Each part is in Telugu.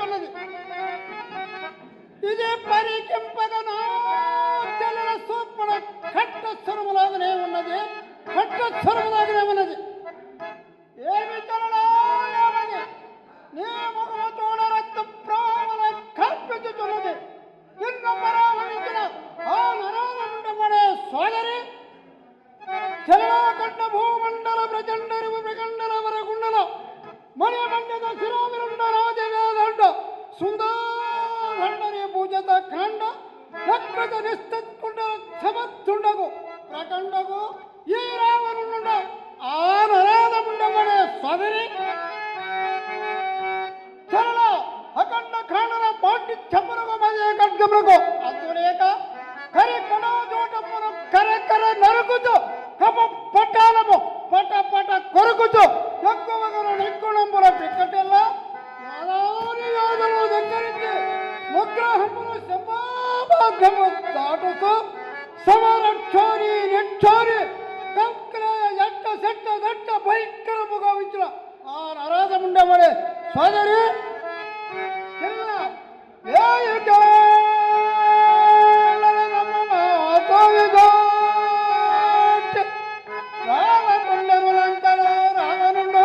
ఉన్నది. ఇది పరికింపగను చెల్లెల సూపడ కట్ట స్వరములాగానే ఉన్నది, కట్ట స్వరములాగానే ఉన్నది. ఏమి చెల్లెలా ఏమది నీ ముఖము చూడ రక్త ప్రాణముల కల్పించుతున్నది. నిన్ను పరామర్శించిన ఆ నరాధముండబడే సోదరి చెల్లెలా కండ భూమండల ప్రచండరువు ప్రకండల వరగుండల మణి మండద శిరోవిరుండ రాజవేదండ సుందరండని పూజత ఖండ ప్రకృత నిస్తత్కుండల సమర్థుండగు ప్రకండగు ఈ రావణుండ ఆ నరాధముండబడే సోదరి చెల్ల అఖండ ఖండల పాండిత్యమునకు మధ్య ఖడ్గమునకు అందులేక కరి కడో జోటమును కరె కరె నరుకుతూ కప పట్టాలము పట పట కొరుకుతూ ఎక్కువగా నిక్కుణంబుల పిక్కటెల్లా యాదాని యాదను దగ్గరించి ఉగ్రహమును సంభాగము దాటుతూ సమరక్షోరి నిక్షోరి కంక్రయ ఎట్ట సెట్ట దట్ట భయంకరముగా ఉంచిన ఆ నరాధముండబడే సోదరి రావకుండములంకలో రావణుండు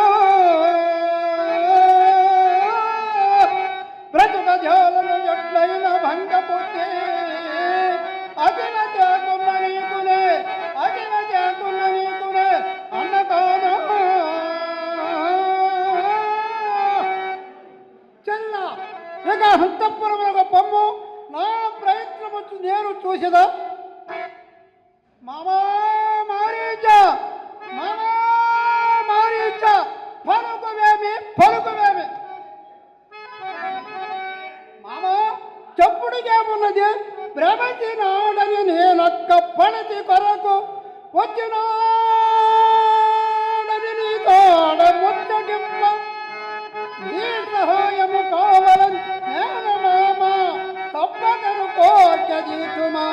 బ్రతుక ధ్యాలను ఎట్లయిన భంగపుట్టి అగిన చేతున్న నీకునే అగిన చేతున్న నీకునే అన్నకాను చెల్ల ఇక హంతపురములకు పొమ్ము. నా ప్రయత్నము నేను చూసేదా మామా మారీచ మామా మారీచ పలుకువేమి పలుకువేమి మామా చెప్పుడుకేమున్నది భ్రమతి నాడని నేనొక్క పణతి కొరకు వచ్చినాడని నీతో ముచ్చటింప నీ సహాయము కావాలని నేను మామ తప్పకను కోర్చదీతుమా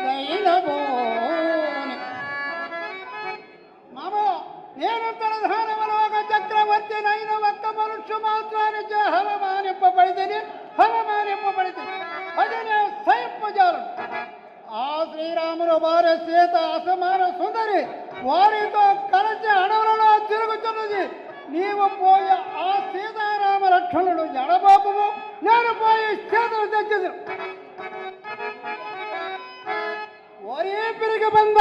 దైనబోని మామ నేను తలధానములోక చక్రవర్తి నైన ఒక్క మనుష్య మాత్రానికి హవమానింపబడితే అది నేను సైంపజాలను. ఆ శ్రీరాముడు భార్య సీత అసమాన సుందరి వారితో కలిసి అడవులలో తిరుగుతున్నది. నీవు పోయి ఆ సీతారామ లక్ష్మణుడు ఎడబాబుము, నేను పోయి సీతను తెచ్చింది. ఒరే పిరిగి బంద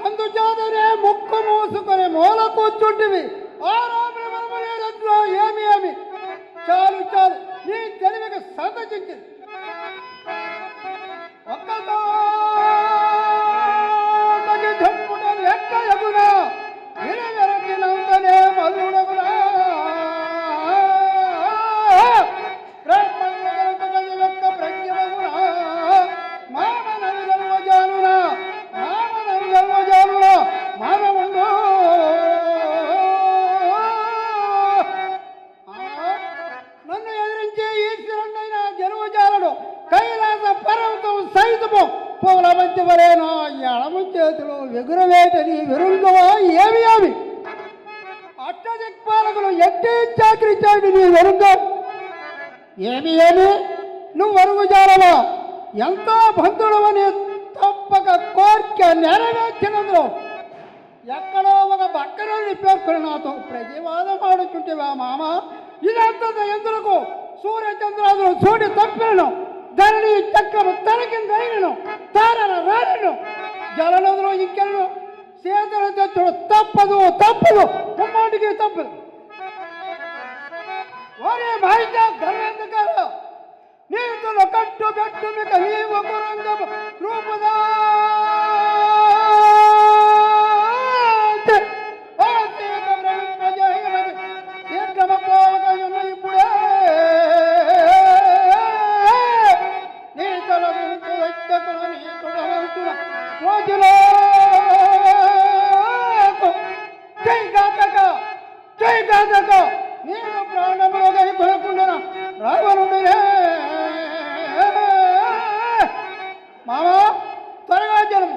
అందుచేతనే ముక్కు మూసుకొని మూల కూర్చుంటివి. ఆ రాముని మనమలేదంట్లో ఏమి ఏమి చాలు చాలు నీ తెలివికి సంతచించింది. ఒక్కతో ఎక్క ఎగునా విరవిరచినంతనే మల్లుడగునా ఒక్క ప్రజ్ఞమగునా మామనవి గర్వజానునా మామనవి గర్వజానునా మానవుండు నన్ను ఎదిరించే ఈశ్వరుడైన గర్వజాలుడు కైలాస పర్వతం సైతము పూల మంచి వరేనా ఎడమ చేతులు ఎగురవేటని విరుంగవా ఏమి ఏమి అష్టదిక్పాలకులు ఎట్టి చాకరీ చేయడు నీ వెరుంగ ఏమి ఏమి నువ్వు వరుగుజాలవా ఎంతో బంధువులవని తప్పక కోరిక నెరవేర్చినందులో ఎక్కడో ఒక బక్కరాన్ని పేర్కొని నాతో ప్రతివాదం ఆడుచుంటేవా మామ ఇదంతా ఎందులకు సూర్యచంద్రాదులు చూడి తప్పినను ధరణి చక్రము తనకిందైనను తారన రాడను జలనదులు ఇంకెలను సేదల తెచ్చుడు తప్పదు తప్పదు ముమ్మాటికి తప్పదు. ఒరే భాయిత ధర్మేంద్రగారు నీతులు కట్టు పెట్టు మిక నీవు కురంగము రూపుదా ఇప్పుడే నీతల రోజులో జై గాతక నేను ప్రాణములో కానీ కొనకుండా రావనుండే మామా త్వరగా జనం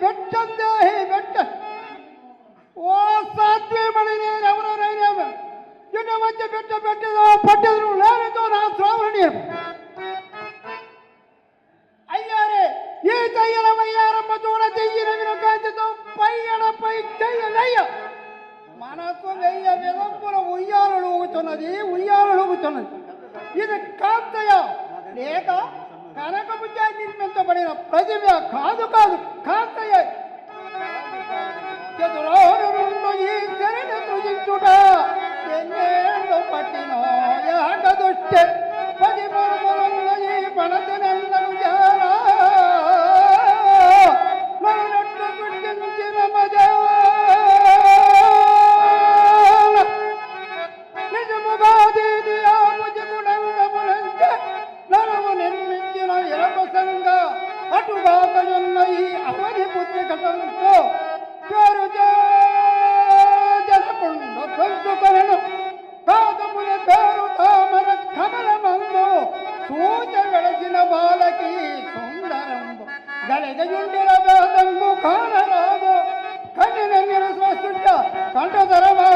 ಬೆಟ್ಟಂದೇಹಿ ಬೆಟ್ಟ ಓ ಸಾತ್ವಿ ಮಣಿ ನೀರು ಅವರ ರೈನ ಇನ್ನು ಮಧ್ಯೆ ಬೆಟ್ಟ ಬೆಟ್ಟದ ಪಟ್ಟದ್ರು ಲೇನಿತು ನಾ ಶ್ರಾವಣ ನೀರು ಅಯ್ಯಾರೆ ಈ ತಯ್ಯನ ಮಯ್ಯಾರಮ್ಮ ತೋಡ ತೆಯ್ಯಿನ ವಿನಕಾಂತಿತು ಪಯ್ಯನ ಪೈ ತೆಯ್ಯನಯ್ಯ మనసు వెయ్య విలంపుల ఉయ్యాలలు ఊగుతున్నది ఉయ్యాలలు ఊగుతున్నది ఇది కాంతయ లేక కనకపు చే నిర్మించబడిన ప్రతిభ కాదు కాదు కాంతయ ఎదురాను ఈ శరణి సృజించుట ఎన్నేళ్ళు పట్టినో యాక దుష్టే 13 పొలముల ఈ పణతనెల్లను జారా నన్నట్లు సృష్టించిన మజా అటుగాకయున్న ఈ అవధి పుత్రికటంతో పేరు జనకుండు పెంచుకొనెను కాదముల పేరు తామర కమల మందు సూచ వెడసిన బాలకి సుందరంబు గలగయుండిన వేదంబు కానరాదు కన్నిన నిరస్వస్తుంట కంఠధరమా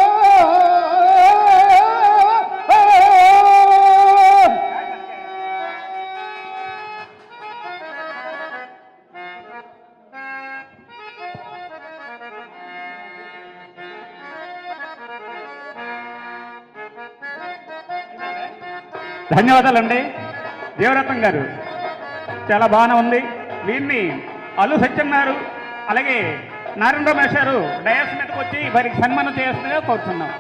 ధన్యవాదాలండి దేవరత్నం గారు, చాలా బాగానే ఉంది. వీరిని అల్లు సత్యన్నారు అలాగే నారాయణ రమేష్ గారు డయాస్ మీదకి వచ్చి వారికి సన్మానం చేయాల్సిందిగా కోరుతున్నాం.